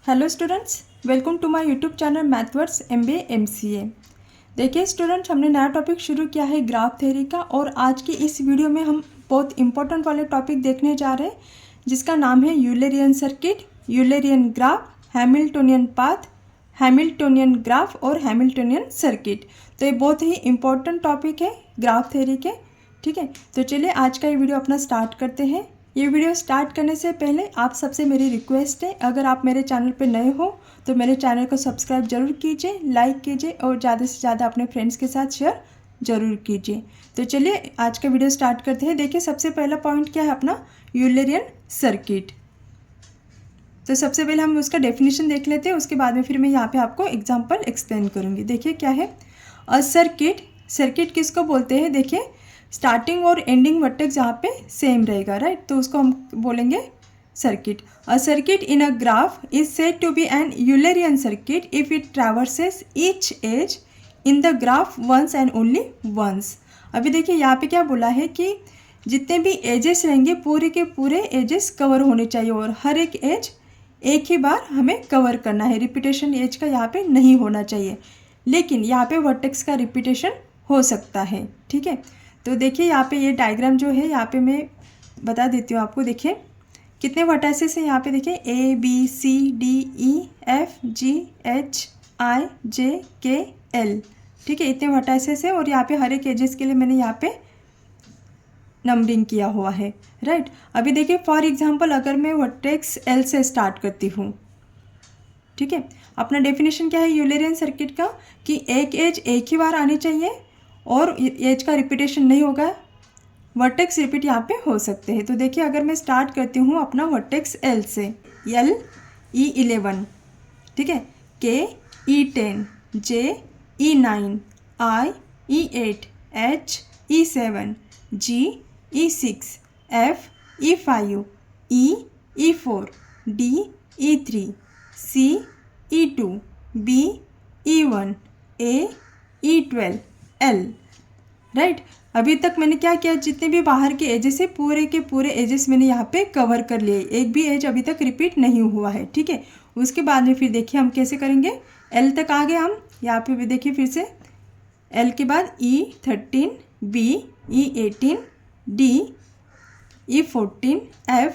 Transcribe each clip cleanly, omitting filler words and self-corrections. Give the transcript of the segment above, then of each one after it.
Hello students, welcome to my YouTube channel Mathwords MBA MCA। देखिए students, हमने नया topic शुरू किया है ग्राफ थ्योरी का, और आज की इस वीडियो में हम बहुत इंपॉर्टेंट वाले टॉपिक देखने जा रहे हैं जिसका नाम है Eulerian circuit, Eulerian graph, Hamiltonian path, Hamiltonian graph और हैमिल्टोनियन सर्किट। तो ये बहुत ही इंपॉर्टेंट टॉपिक है ग्राफ थ्योरी के। ठीक है, तो चलिए आज का ये वीडियो अपना स्टार्ट करते हैं। ये वीडियो स्टार्ट करने से पहले आप सबसे मेरी रिक्वेस्ट है, अगर आप मेरे चैनल पर नए हो तो मेरे चैनल को सब्सक्राइब जरूर कीजिए, लाइक कीजिए और ज़्यादा से ज़्यादा अपने फ्रेंड्स के साथ शेयर जरूर कीजिए। तो चलिए आज का वीडियो स्टार्ट करते हैं। देखिए सबसे पहला पॉइंट क्या है अपना, यूलरियन सर्किट। तो सबसे पहले हम उसका डेफिनेशन देख लेते हैं, उसके बाद में फिर मैं यहाँ पे आपको एग्जांपल एक्सप्लेन करूँगी। देखिए क्या है अ सर्किट। सर्किट किसको बोलते हैं? देखिए स्टार्टिंग और एंडिंग वर्टेक्स यहाँ पे सेम रहेगा, राइट, तो उसको हम बोलेंगे circuit. A circuit in a graph is said to be an Eulerian circuit if it traverses each edge in the graph once and only once. अभी देखिए यहाँ पे क्या बोला है कि जितने भी एजेस रहेंगे पूरे के पूरे एजेस कवर होने चाहिए, और हर एक एज एक ही बार हमें कवर करना है। रिपीटेशन एज का यहाँ पे नहीं होना चाहिए, लेकिन यहाँ पे वर्टेक्स का रिपीटेशन हो सकता है। ठीक है, तो देखिए यहाँ पे ये डायग्राम जो है यहाँ पे मैं बता देती हूँ आपको। देखिए कितने वर्टाइसेस हैं यहाँ पे, देखिए ABCDEFGHIJKL। ठीक है, इतने वर्टाइसेस है और यहाँ पे हर एक एजेस के लिए मैंने यहाँ पे नंबरिंग किया हुआ है, राइट। अभी देखिए फॉर एग्जांपल अगर मैं वर्टेक्स L से स्टार्ट करती हूँ, ठीक है, अपना डेफिनेशन क्या है यूलरियन सर्किट का कि एक एज एक ही बार आनी चाहिए और एज का रिपीटेशन नहीं होगा, वर्टेक्स रिपीट यहाँ पे हो सकते हैं। तो देखिए अगर मैं स्टार्ट करती हूँ अपना वर्टेक्स L से, L E11, ठीक है, K E10, J E9, I E8, H E7, G E6, F E5, E E4, D E3, C E2, B E1, A E12, L, right. अभी तक मैंने क्या किया, जितने भी बाहर के एजेस है पूरे के पूरे एजेस मैंने यहाँ पे कवर कर लिए, एक भी एज अभी तक रिपीट नहीं हुआ है। ठीक है, उसके बाद में फिर देखिए हम कैसे करेंगे। L तक आ गए हम, यहाँ पे भी देखिए फिर से L के बाद E13, B E18, D E14, F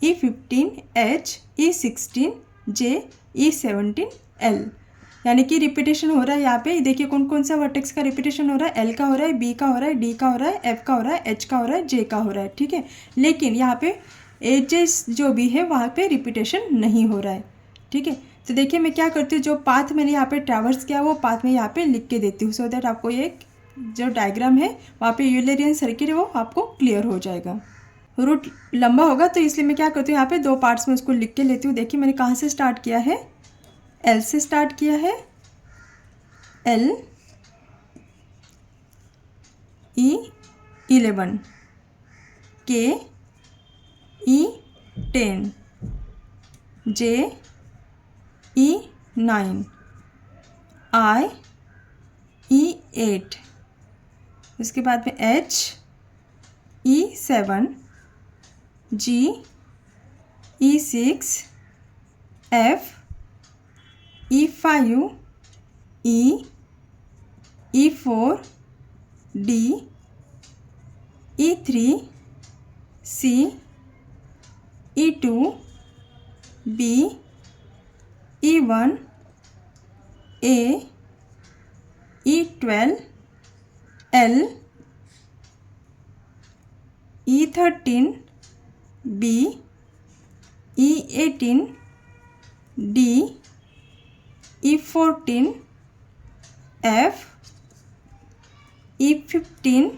E15, H E16, J E17, L। यानी कि रिपीटेशन हो रहा है यहाँ पे। देखिए कौन कौन सा वर्टेक्स का रिपीटेशन हो रहा है, L का हो रहा है, B का हो रहा है, D का हो रहा है, F का हो रहा है, H का हो रहा है, J का हो रहा है। ठीक है, लेकिन यहाँ पे एजेस जो भी है वहाँ पे रिपीटेशन नहीं हो रहा है। ठीक है, तो देखिए मैं क्या करती हूँ, जो पाथ मैंने यहाँ पे ट्रैवर्स किया वो पाथ मैं यहाँ पे लिख के देती हूँ, सो दैट आपको ये जो डायग्राम है वहाँ पे यूलरियन सर्किट है वो आपको क्लियर हो जाएगा। रूट लंबा होगा तो इसलिए मैं क्या करती हूँ यहाँ पे दो पार्ट्स में उसको लिख के लेती हूँ। देखिए मैंने कहाँ से स्टार्ट किया है, L से स्टार्ट किया है, L E11, K E10, J E9, I E8, उसके बाद में H E7, G E6, F E5, E E4, D E3, C E2, B E1, A E12, L E13, B E18, D E14, F E15,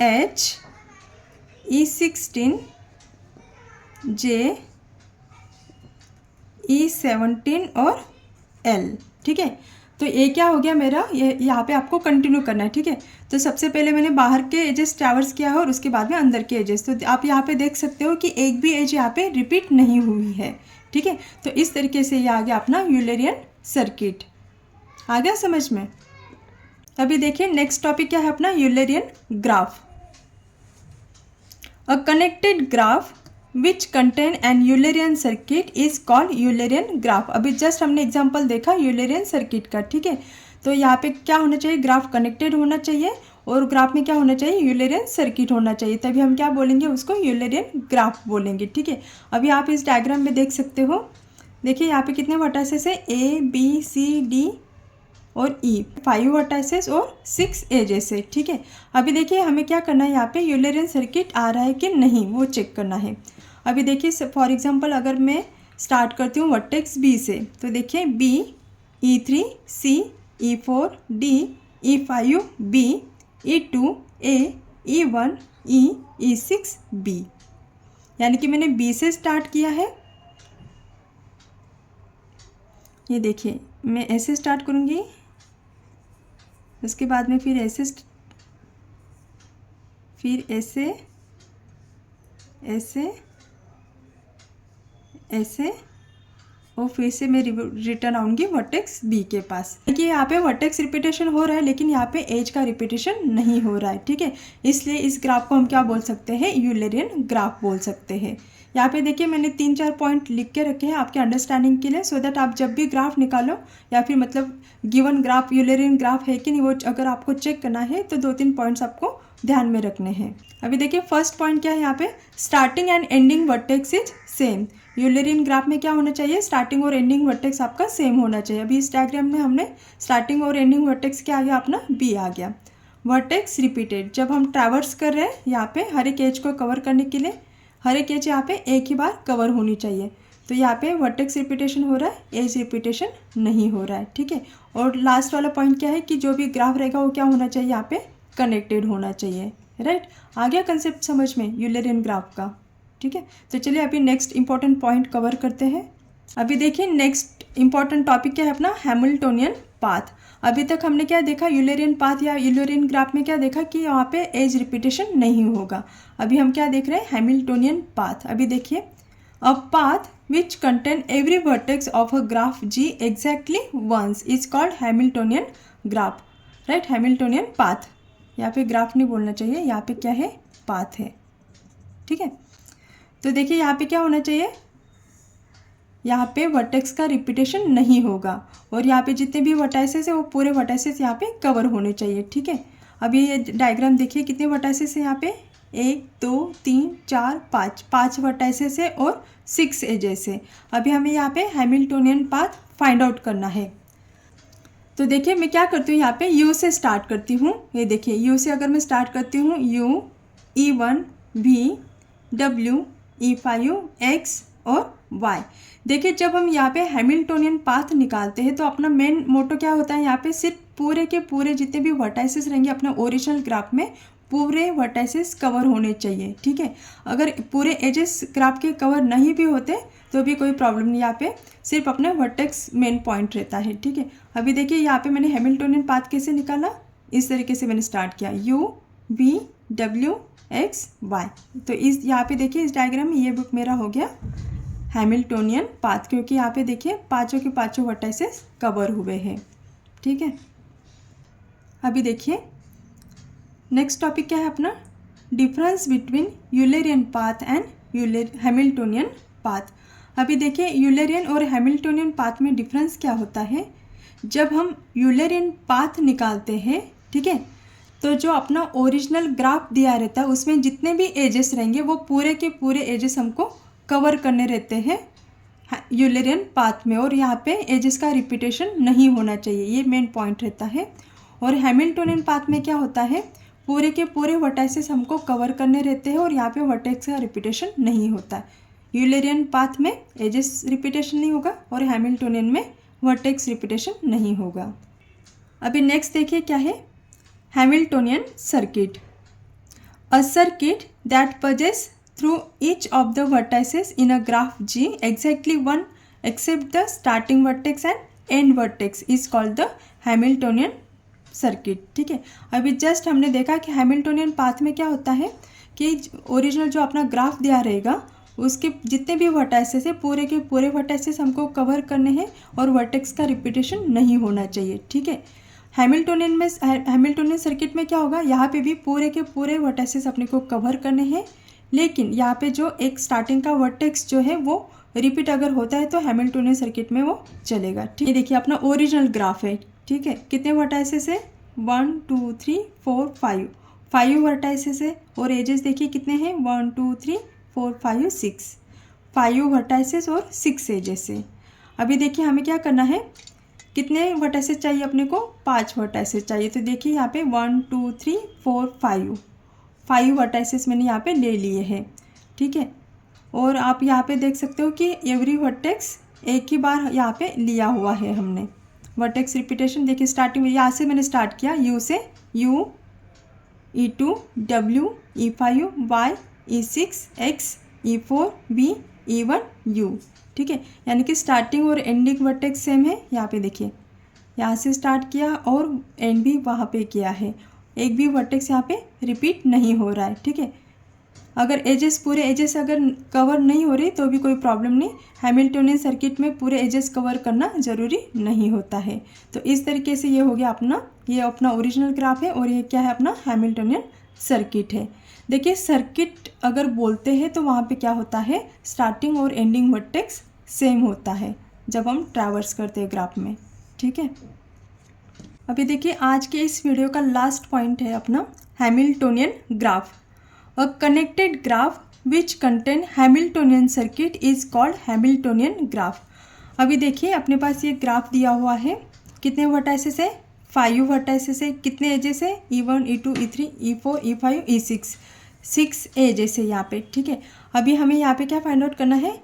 H E16, J E17 और L। ठीक है, तो ये क्या हो गया मेरा, ये यहाँ पे आपको कंटिन्यू करना है। ठीक है, तो सबसे पहले मैंने बाहर के एजेस ट्रैवर्स किया है और उसके बाद में अंदर के एजेस। तो आप यहाँ पे देख सकते हो कि एक भी एज यहाँ पे रिपीट नहीं हुई है। ठीक है, तो इस तरीके से ये आ गया अपना यूलरियन सर्किट। आ गया समझ में? अभी देखिए नेक्स्ट टॉपिक क्या है अपना, Eulerian graph. A connected graph which contain an Eulerian circuit is called Eulerian graph. अभी जस्ट हमने एग्जांपल देखा यूलेरियन सर्किट का, ठीक है। तो यहाँ पे क्या होना चाहिए, ग्राफ कनेक्टेड होना चाहिए और ग्राफ में क्या होना चाहिए, यूलेरियन सर्किट होना चाहिए, तभी हम क्या बोलेंगे, उसको यूलेरियन ग्राफ बोलेंगे, ठीक है। अभी आप इस डायग्राम में देख सकते हो, देखिए यहाँ पे कितने वर्टाइसेस है, A B C D और E, 5 वर्टाइसेस और 6 एजेस है, ठीक है। अभी देखिए हमें क्या करना है, यहाँ पे यूलेरियन सर्किट आ रहा है कि नहीं वो चेक करना है। अभी देखिए फॉर एग्जांपल अगर मैं स्टार्ट करती हूँ वर्टेक्स B से, तो देखिए B E3 C E4 D E5 B E2 A E1 E E6 B, यानी कि मैंने B से स्टार्ट किया है। ये देखिए मैं ऐसे स्टार्ट करूँगी, उसके बाद में फिर ऐसे ऐसे ऐसे और फिर से मैं रिटर्न आऊँगी वर्टेक्स बी के पास। देखिए यहाँ पे वर्टेक्स रिपीटेशन हो रहा है लेकिन यहाँ पे एज का रिपीटेशन नहीं हो रहा है, ठीक है। इसलिए इस ग्राफ को हम क्या बोल सकते हैं, यूलेरियन ग्राफ बोल सकते हैं। यहाँ पे देखिए मैंने 3-4 पॉइंट लिख के रखे हैं आपके अंडरस्टैंडिंग के लिए, सो दैट आप जब भी ग्राफ निकालो या फिर मतलब गिवन ग्राफ यूलेरियन ग्राफ है कि नहीं वो अगर आपको चेक करना है तो 2-3 पॉइंट्स आपको ध्यान में रखने हैं। अभी देखिए फर्स्ट पॉइंट क्या है, यहाँ पे starting and ending vertex is same. Eulerian graph में क्या होना चाहिए, स्टार्टिंग और एंडिंग वर्टेक्स आपका सेम होना चाहिए। अभी इस डायग्राम में हमने स्टार्टिंग और एंडिंग वर्टेक्स क्या आ गया, अपना बी आ गया। वर्टेक्स रिपीटेड, जब हम ट्रैवर्स कर रहे हैं यहाँ पे हर एक एज को कवर करने के लिए, हर एक एज यहाँ पे एक ही बार कवर होनी चाहिए, तो यहाँ पे वर्टेक्स रिपीटेशन हो रहा है, एज रिपीटेशन नहीं हो रहा है, ठीक है। और लास्ट वाला पॉइंट क्या है कि जो भी ग्राफ रहेगा वो क्या होना चाहिए, यहाँ पे कनेक्टेड होना चाहिए, राइट। आ गया कंसेप्ट समझ में यूलेरियन ग्राफ का, ठीक है। तो चलिए अभी नेक्स्ट इंपॉर्टेंट पॉइंट कवर करते हैं। अभी देखिए नेक्स्ट इंपॉर्टेंट टॉपिक क्या है अपना, हैमिल्टोनियन पाथ। अभी तक हमने क्या देखा, यूलेरियन पाथ या यूलेरियन ग्राफ में क्या देखा कि यहाँ पे एज रिपीटेशन नहीं होगा। अभी हम क्या देख रहे हैं, हैमिल्टोनियन पाथ। अभी देखिए a path which contain every vertex of a graph G exactly once is called Hamiltonian graph, right. Hamiltonian path, यहाँ पे ग्राफ नहीं बोलना चाहिए, यहाँ पे क्या है, पाथ है, ठीक है। तो देखिए यहाँ पे क्या होना चाहिए, यहाँ पे वर्टेक्स का रिपीटेशन नहीं होगा और यहाँ पे जितने भी वर्टाइसेस है वो पूरे वर्टाइसेस यहाँ पे कवर होने चाहिए, ठीक है। अभी ये डायग्राम देखिए कितने वर्टाइसेस है यहाँ पे, 1 2 3 4 5 वर्टाइसेस है और 6 एजेस है। अभी हमें यहाँ पे हैमिल्टोनियन पाथ फाइंड आउट करना है। तो देखिए मैं क्या करती हूँ, यहाँ पे U से स्टार्ट करती हूँ। ये देखिए U से अगर मैं स्टार्ट करती हूँ, U E1 V W E5 X और Y। देखिए जब हम यहाँ पे हैमिल्टोनियन पाथ निकालते हैं तो अपना मेन मोटो क्या होता है, यहाँ पे सिर्फ पूरे के पूरे जितने भी वर्टाइसेस रहेंगे अपने ओरिजिनल ग्राफ में पूरे वर्टाइसेस कवर होने चाहिए, ठीक है। अगर पूरे एजेस ग्राफ के कवर नहीं भी होते तो भी कोई प्रॉब्लम नहीं, यहाँ पे सिर्फ अपना वर्टेक्स मेन पॉइंट रहता है, ठीक है। अभी देखिए यहाँ पे मैंने हैमिल्टोनियन पाथ कैसे निकाला, इस तरीके से मैंने स्टार्ट किया, U V W X Y। तो इस यहाँ पे देखिए इस डायग्राम में ये बुक मेरा हो गया हैमिल्टोनियन पाथ, क्योंकि यहाँ पे देखिए पांचों के पांचों वर्टाइसेस कवर हुए हैं, ठीक है। अभी देखिए नेक्स्ट टॉपिक क्या है अपना, difference between Eulerian path and Hamiltonian path. अभी देखिए यूलेरियन और हैमिल्टोनियन पाथ में डिफरेंस क्या होता है, जब हम यूलेरियन पाथ निकालते हैं, ठीक है, तो जो अपना ओरिजिनल ग्राफ दिया रहता है उसमें जितने भी एजेस रहेंगे वो पूरे के पूरे एजेस हमको कवर करने रहते हैं यूलेरियन पाथ में, और यहाँ पे एजेस का रिपीटेशन नहीं होना चाहिए, ये मेन पॉइंट रहता है। और हैमिल्टोनियन पाथ में क्या होता है, पूरे के पूरे वर्टाइसेस हमको कवर करने रहते हैं और यहाँ पे वर्टेक्स का रिपीटेशन नहीं होता है। यूलेरियन पाथ में एजेस रिपीटेशन नहीं होगा और हैमिल्टोनियन में वर्टेक्स रिपीटेशन नहीं होगा। अभी नेक्स्ट देखिए क्या है, Hamiltonian circuit, a circuit that passes through each of the vertices in a graph G exactly one except the starting vertex and end vertex is called the Hamiltonian circuit, ठीक है। अभी just हमने देखा कि Hamiltonian path में क्या होता है कि ओरिजिनल जो अपना ग्राफ दिया रहेगा उसके जितने भी वर्टाइसेस है पूरे के पूरे वर्टाइसेस हमको कवर करने हैं और वर्टेक्स का रिपीटेशन नहीं होना चाहिए, ठीक है। हैमिल्टोनियन सर्किट में क्या होगा, यहाँ पे भी पूरे के पूरे वर्टाइसेस अपने को कवर करने हैं लेकिन यहाँ पे जो एक स्टार्टिंग का वर्टेक्स जो है वो रिपीट अगर होता है तो हैमिल्टोनियन सर्किट में वो चलेगा। ठीक है, देखिए अपना ओरिजिनल ग्राफ है। ठीक है, कितने वर्टाइसेस है 1 2 3 4 5 5 वर्टाइसेस है और एजेस देखिए कितने हैं 1 2 3 4 5 6 5 वर्टाइसेस और 6 एजेस है। अभी देखिए हमें क्या करना है, कितने वर्टाइसेस चाहिए अपने को 5 वर्टाइसेस चाहिए। तो देखिए यहाँ पे 1 2 3 4 5 वर्टाइसेस मैंने यहाँ पे ले लिए हैं। ठीक है, और आप यहाँ पे देख सकते हो कि एवरी वर्टेक्स एक ही बार यहाँ पे लिया हुआ है हमने। वर्टेक्स रिपीटेशन देखिए स्टार्टिंग में यहाँ से मैंने स्टार्ट किया यू से, U E2 W E5 Y E6 X E4 B E1 U। ठीक है, यानी कि स्टार्टिंग और एंडिंग वर्टेक्स सेम है। यहाँ पे देखिए यहाँ से स्टार्ट किया और एंड भी वहाँ पे किया है, एक भी वर्टेक्स यहाँ पे रिपीट नहीं हो रहा है। ठीक है, अगर एजेस पूरे एजेस अगर कवर नहीं हो रही तो भी कोई प्रॉब्लम नहीं, हैमिल्टोनियन सर्किट में पूरे एजेस कवर करना ज़रूरी नहीं होता है। तो इस तरीके से ये हो गया अपना, ये अपना ओरिजिनल ग्राफ है और ये क्या है अपना हैमिल्टोनियन सर्किट है। देखिए सर्किट अगर बोलते हैं तो वहाँ पे क्या होता है, स्टार्टिंग और एंडिंग वर्टेक्स सेम होता है जब हम ट्रैवर्स करते हैं ग्राफ में। ठीक है, अभी देखिए आज के इस वीडियो का लास्ट पॉइंट है अपना Hamiltonian graph. A connected graph which contain Hamiltonian circuit is called Hamiltonian graph। अभी देखिए अपने पास ये ग्राफ दिया हुआ है, कितने वर्टाइसेस है 5 वर्टाइसेस है, कितने एजेस है E1 E2 E3 E4 E5 E6 6 edges है यहाँ पे। ठीक है, अभी हमें यहाँ पे क्या फाइंड आउट करना है,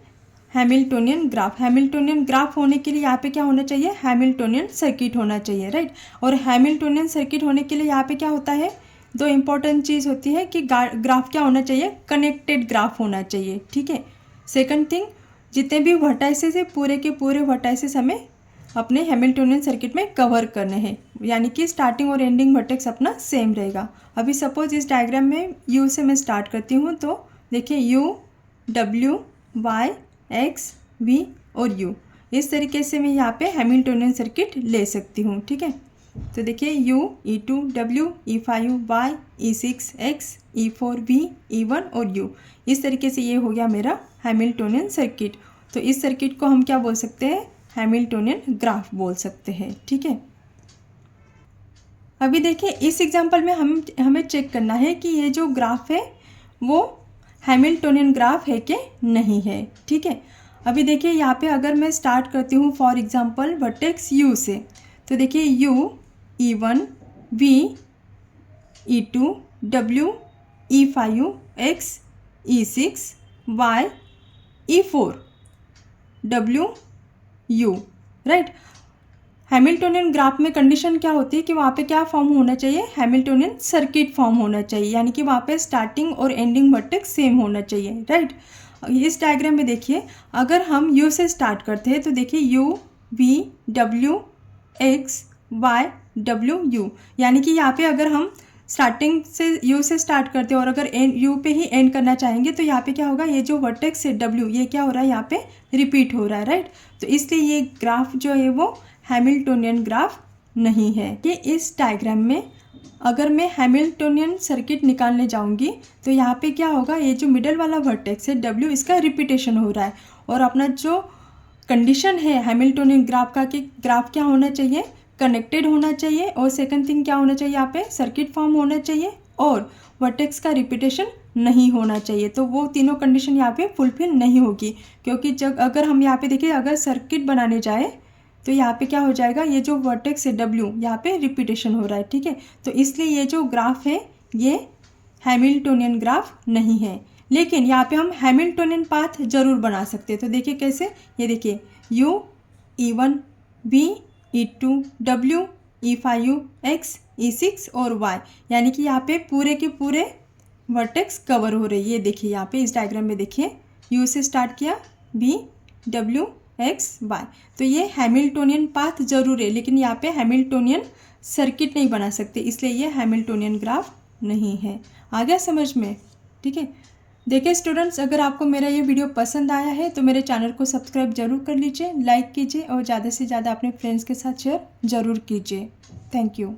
हैमिल्टोनियन ग्राफ। हैमिल्टोनियन ग्राफ होने के लिए यहाँ पे क्या होना चाहिए, हैमिल्टोनियन सर्किट होना चाहिए, राइट। और हैमिल्टोनियन सर्किट होने के लिए यहाँ पे क्या होता है, दो इम्पॉर्टेंट चीज़ होती है कि ग्राफ क्या होना चाहिए, कनेक्टेड ग्राफ होना चाहिए। ठीक है, सेकंड थिंग जितने भी वर्टाइसेस है पूरे के पूरे वर्टाइसेस हमें अपने हैमिल्टोनियन सर्किट में कवर करने हैं, यानी कि स्टार्टिंग और एंडिंग वर्टेक्स अपना सेम रहेगा। अभी सपोज इस डायग्राम में यू से मैं स्टार्ट करती हूँ, तो देखिए you W Y X V और U, इस तरीके से मैं यहाँ पे हैमिल्टोनियन सर्किट ले सकती हूँ। ठीक है, तो देखिए U E2 W E5 Y E6 X E4 B E1 और U, इस तरीके से ये हो गया मेरा हैमिल्टोनियन सर्किट। तो इस सर्किट को हम क्या बोल सकते हैं, हैमिल्टोनियन ग्राफ बोल सकते हैं। ठीक है, अभी देखिए इस एग्जांपल में हमें चेक करना है कि ये जो ग्राफ है वो हैमिल्टोनियन ग्राफ है कि नहीं है। ठीक है, अभी देखिए यहाँ पे अगर मैं स्टार्ट करती हूँ फॉर एग्जांपल वर्टेक्स U से, तो देखिए U E1 V E2 W E5 X E6 Y E4 W U, right. Hamiltonian graph में कंडीशन क्या होती है कि वहाँ पे क्या फॉर्म होना चाहिए, हैमिल्टोनियन सर्किट फॉर्म होना चाहिए, यानी कि वहाँ पे स्टार्टिंग और एंडिंग वर्टेक्स सेम होना चाहिए, राइट। इस डायग्राम में देखिए अगर हम U से स्टार्ट करते हैं तो देखिए U V W X Y W U, यानी कि यहाँ पे अगर हम स्टार्टिंग से U से स्टार्ट करते हैं और अगर U पे ही एंड करना चाहेंगे तो यहाँ पे क्या होगा, ये जो वर्टेक्स है W ये क्या हो रहा है, यहाँ पे रिपीट हो रहा है, राइट। तो इसलिए ये ग्राफ जो है वो हैमिल्टोनियन ग्राफ नहीं है। कि इस डायग्राम में अगर मैं हैमिल्टोनियन सर्किट निकालने जाऊंगी तो यहाँ पे क्या होगा, ये जो मिडल वाला वर्टेक्स है W इसका रिपीटेशन हो रहा है और अपना जो कंडीशन है हैमिल्टोनियन ग्राफ का कि ग्राफ क्या होना चाहिए, कनेक्टेड होना चाहिए, और सेकंड थिंग क्या होना चाहिए, यहाँ पे सर्किट फॉर्म होना चाहिए और वर्टेक्स का रिपीटेशन नहीं होना चाहिए। तो वो तीनों कंडीशन यहाँ पे फुलफिल नहीं होगी, क्योंकि जब अगर हम यहाँ पे देखिए अगर सर्किट बनाने जाए तो यहाँ पे क्या हो जाएगा, ये जो वर्टेक्स है W यहाँ पे रिपीटेशन हो रहा है। ठीक है, तो इसलिए ये जो ग्राफ है ये हैमिल्टोनियन ग्राफ नहीं है। लेकिन यहाँ पे हम हैमिल्टोनियन पाथ जरूर बना सकते हैं। तो देखिए कैसे, ये देखिए U E1 V E2 W E5 X E6 और Y, यानी कि यहाँ पे पूरे के पूरे वर्टेक्स कवर हो रही है। ये देखिए यहाँ पे इस डायग्राम में देखिए U से स्टार्ट किया V W X Y, तो ये हैमिल्टोनियन पाथ जरूर है, लेकिन यहाँ पे हैमिल्टोनियन सर्किट नहीं बना सकते, इसलिए ये हैमिल्टोनियन ग्राफ नहीं है। आ गया समझ में? ठीक है, देखिए स्टूडेंट्स, अगर आपको मेरा ये वीडियो पसंद आया है तो मेरे चैनल को सब्सक्राइब जरूर कर लीजिए, लाइक कीजिए और ज़्यादा से ज़्यादा अपने फ्रेंड्स के साथ शेयर ज़रूर कीजिए। Thank you.